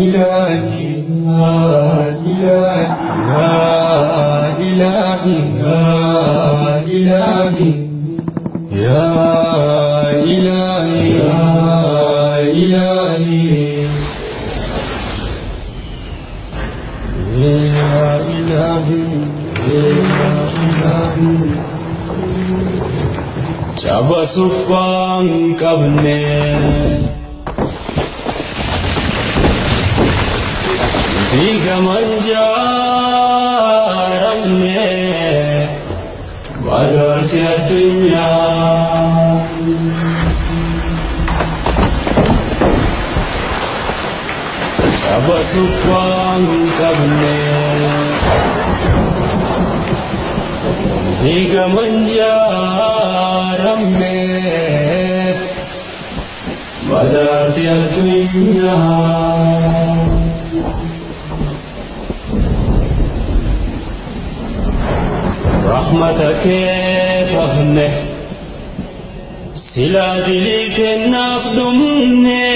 إلهي يا إلهي يا إلهي يا إلهي Chaba supang kabne Diga manjaramne Badarti dunya Chaba supang kabne Diga manjaramne Badarti dunya رحمتك فهمه سلا دليك الناف دمني